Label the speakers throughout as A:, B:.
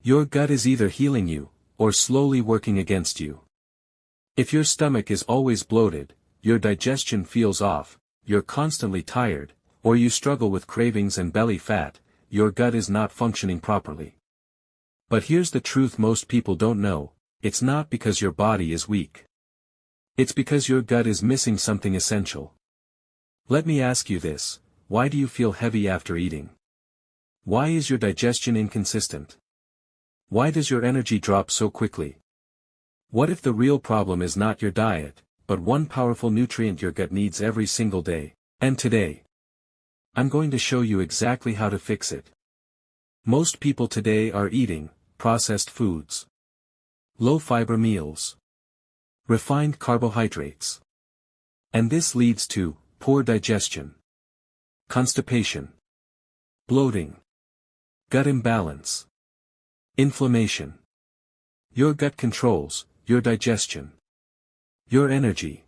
A: Your gut is either healing you, or slowly working against you. If your stomach is always bloated, your digestion feels off, you're constantly tired, or you struggle with cravings and belly fat, your gut is not functioning properly. But here's the truth most people don't know, it's not because your body is weak. It's because your gut is missing something essential. Let me ask you this, why do you feel heavy after eating? Why is your digestion inconsistent? Why does your energy drop so quickly? What if the real problem is not your diet, but one powerful nutrient your gut needs every single day? And today, I'm going to show you exactly how to fix it. Most people today are eating processed foods, low-fiber meals, refined carbohydrates. And this leads to poor digestion, constipation, bloating, gut imbalance, inflammation. Your gut controls your digestion, your energy,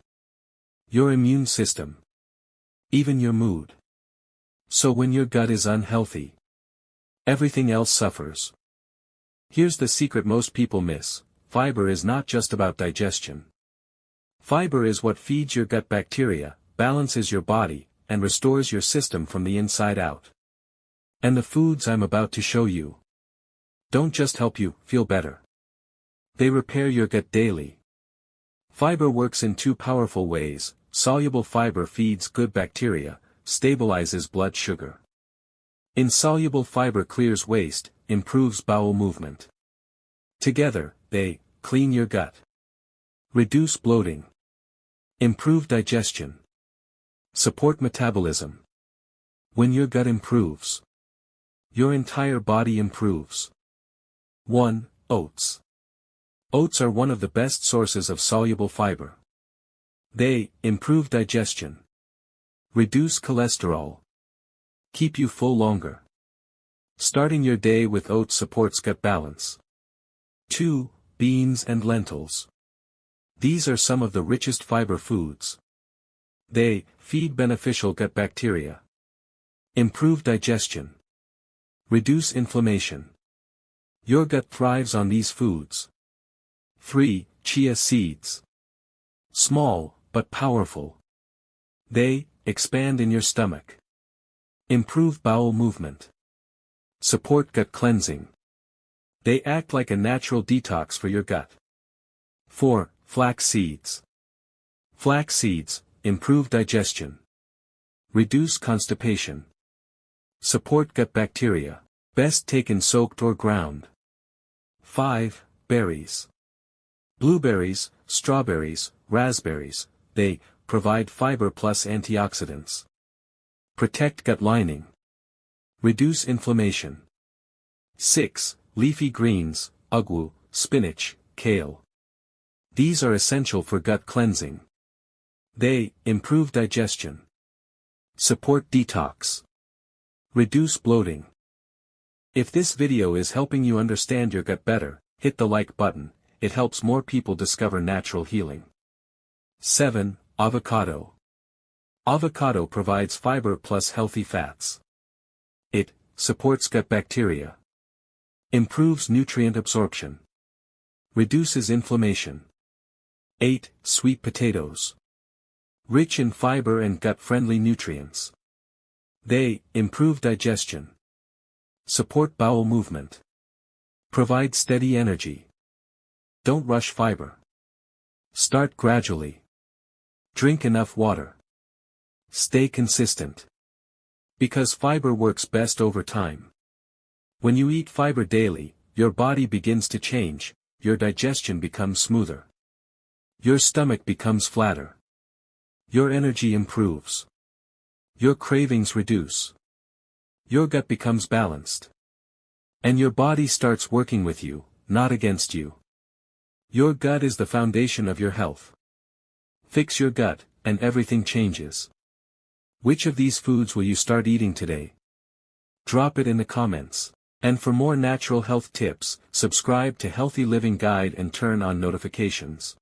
A: your immune system, even your mood. So when your gut is unhealthy, everything else suffers. Here's the secret most people miss: fiber is not just about digestion. Fiber is what feeds your gut bacteria, balances your body, and restores your system from the inside out. And the foods I'm about to show you don't just help you feel better. They repair your gut daily. Fiber works in two powerful ways. Soluble fiber feeds good bacteria, stabilizes blood sugar. Insoluble fiber clears waste, improves bowel movement. Together, they clean your gut, reduce bloating, improve digestion, support metabolism. When your gut improves, your entire body improves. 1. Oats. Oats are one of the best sources of soluble fiber. They improve digestion, reduce cholesterol, keep you full longer. Starting your day with oats supports gut balance. 2. Beans and lentils. These are some of the richest fiber foods. They feed beneficial gut bacteria, improve digestion, reduce inflammation. Your gut thrives on these foods. 3. Chia seeds. Small, but powerful. They expand in your stomach, improve bowel movement, support gut cleansing. They act like a natural detox for your gut. 4. Flax seeds. Flax seeds improve digestion, reduce constipation, support gut bacteria. Best taken soaked or ground. 5. Berries. Blueberries, strawberries, raspberries, they provide fiber plus antioxidants. Protect gut lining. Reduce inflammation. 6. Leafy greens, ugu, spinach, kale. These are essential for gut cleansing. They improve digestion, support detox, reduce bloating. If this video is helping you understand your gut better, hit the like button. It helps more people discover natural healing. 7. Avocado. Avocado provides fiber plus healthy fats. It supports gut bacteria, improves nutrient absorption, reduces inflammation. 8. Sweet potatoes. Rich in fiber and gut-friendly nutrients. They improve digestion, support bowel movement, provide steady energy. Don't rush fiber. Start gradually. Drink enough water. Stay consistent. Because fiber works best over time. When you eat fiber daily, your body begins to change, your digestion becomes smoother. Your stomach becomes flatter. Your energy improves. Your cravings reduce. Your gut becomes balanced. And your body starts working with you, not against you. Your gut is the foundation of your health. Fix your gut, and everything changes. Which of these foods will you start eating today? Drop it in the comments. And for more natural health tips, subscribe to Healthy Living Guide and turn on notifications.